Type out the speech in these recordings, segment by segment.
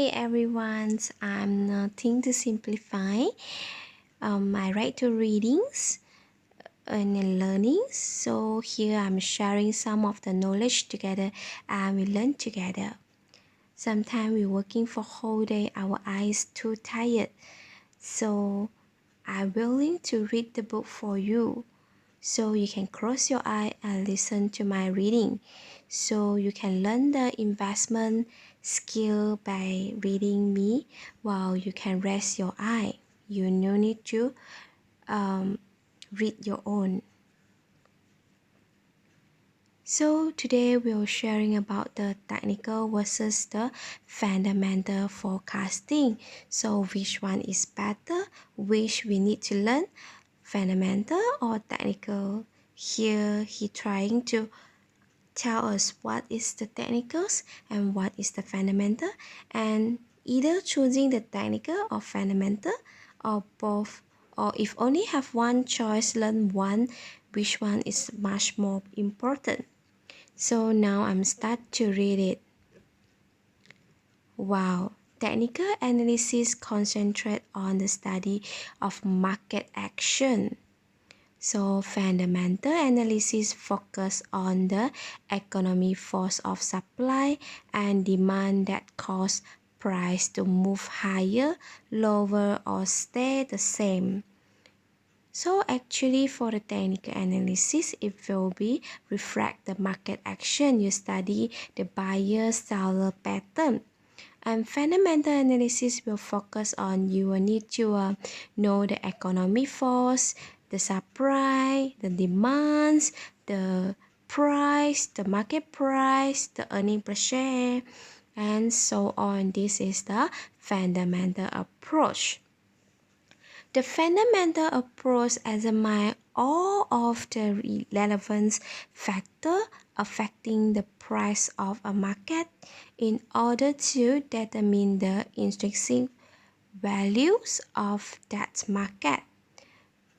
Hi everyone, I'm Nothing to Simplify. I write to readings and learnings. So here I'm sharing some of the knowledge together and we learn together. Sometimes we're working for whole day, our eyes too tired. So I'm willing to read the book for you. So you can close your eye and listen to my reading. So you can learn the investment skill by reading me while you can rest your eye. You no need to read your own. So today we're sharing about the technical versus the fundamental forecasting. So which one is better? Which we need to learn? Fundamental or technical? Here he trying to tell us what is the technicals and what is the fundamental, and either choosing the technical or fundamental or both, or if only have one choice, learn one, which one is much more important. So now I'm start to read it. Wow. Technical analysis concentrate on the study of market action. So fundamental analysis focus on the economic force of supply and demand that cause price to move higher, lower, or stay the same. So actually for the technical analysis, it will be reflect the market action. You study the buyer-seller pattern. And fundamental analysis will focus on you will need to know the economic force, the supply, the demands, the price, the market price, the earning per share, and so on. This is the fundamental approach. The fundamental approach examines all of the relevant factors affecting the price of a market in order to determine the intrinsic values of that market.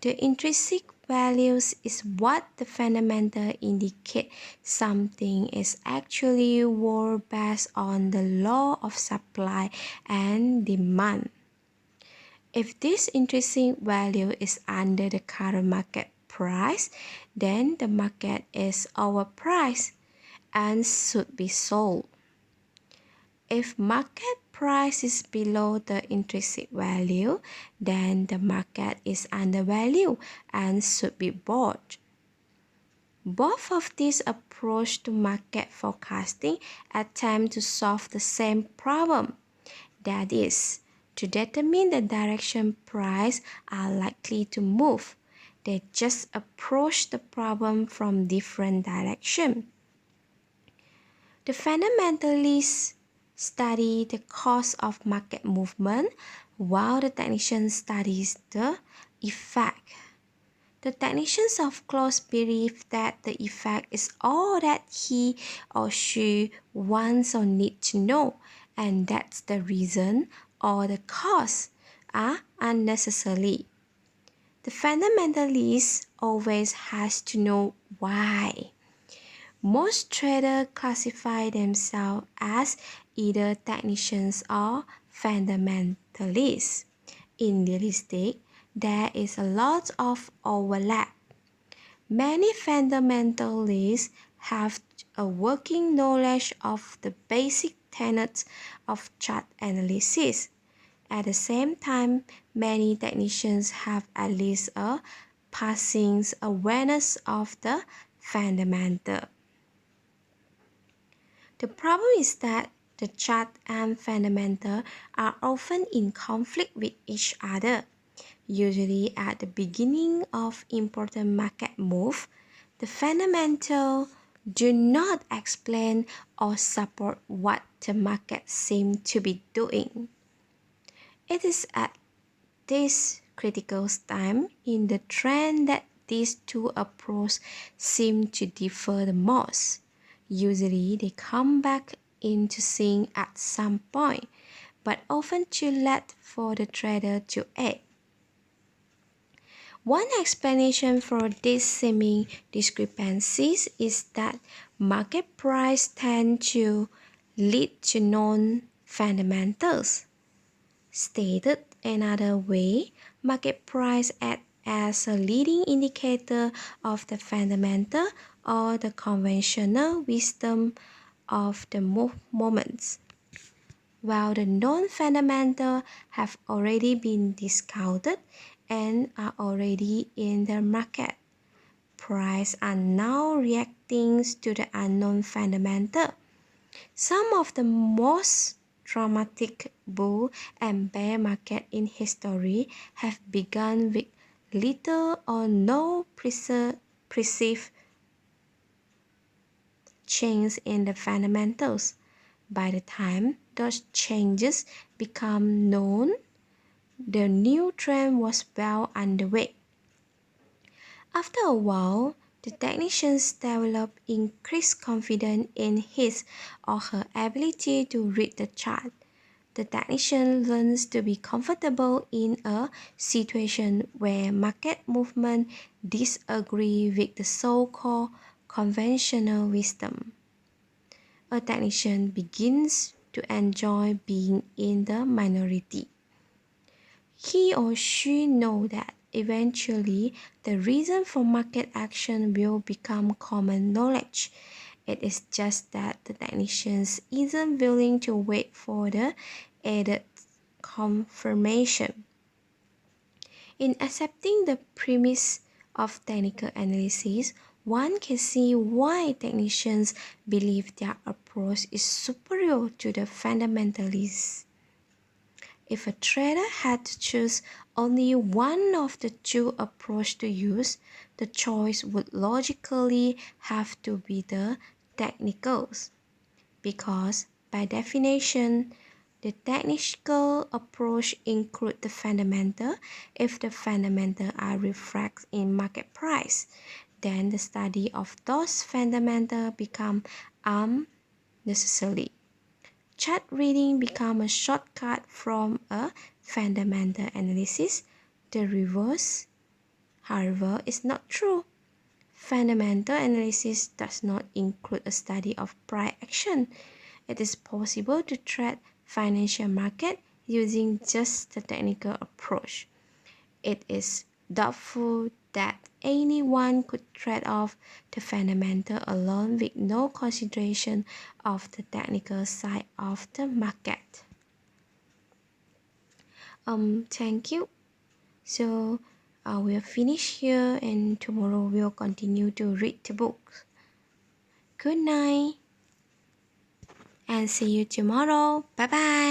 The intrinsic values is what the fundamental indicate something is actually worth based on the law of supply and demand. If this intrinsic value is under the current market price, then the market is overpriced and should be sold. If market price is below the intrinsic value, then the market is undervalued and should be bought. Both of these approaches to market forecasting attempt to solve the same problem. That is, to determine the direction prices are likely to move. They just approach the problem from different directions. The fundamentalists study the cause of market movement, while the technician studies the effect. The technicians of course believe that the effect is all that he or she wants or needs to know, and that's the reason or the cause are unnecessary. The fundamentalist always has to know why. Most traders classify themselves as either technicians or fundamentalists. In real estate, there is a lot of overlap. Many fundamentalists have a working knowledge of the basic tenets of chart analysis. At the same time, many technicians have at least a passing awareness of the fundamental. The problem is that the chart and fundamental are often in conflict with each other. Usually at the beginning of important market move, the fundamental do not explain or support what the market seems to be doing. It is at this critical time in the trend that these two approaches seem to differ the most. Usually they come back into sync at some point, but often too late for the trader to act. One explanation for these seeming discrepancies is that market price tend to lead to fundamentals. Stated another way, market price acts as a leading indicator of the fundamental or the conventional wisdom of the moments, while the non-fundamental have already been discounted and are already in the market. Prices are now reacting to the unknown fundamental. Some of the most dramatic bull and bear market in history have begun with little or no perceived change in the fundamentals. By the time those changes become known, the new trend was well underway. After a while, the technicians develop increased confidence in his or her ability to read the chart. The technician learns to be comfortable in a situation where market movement disagree with the so-called conventional wisdom. A technician begins to enjoy being in the minority. He or she knows that eventually the reason for market action will become common knowledge. It is just that the technicians isn't willing to wait for the added confirmation. In accepting the premise of technical analysis, one can see why technicians believe their approach is superior to the fundamentalists. If a trader had to choose only one of the two approaches to use, the choice would logically have to be the technicals, because by definition, the technical approach includes the fundamental. If the fundamental are reflected in market price, then the study of those fundamental become unnecessary. Chart reading becomes a shortcut from a fundamental analysis. The reverse, however, is not true. Fundamental analysis does not include a study of price action. It is possible to trade financial market using just the technical approach. It is doubtful that anyone could trade off the fundamental alone with no consideration of the technical side of the market. Thank you. So we'll finish here, and tomorrow we'll continue to read the books. Good night and see you tomorrow. Bye bye.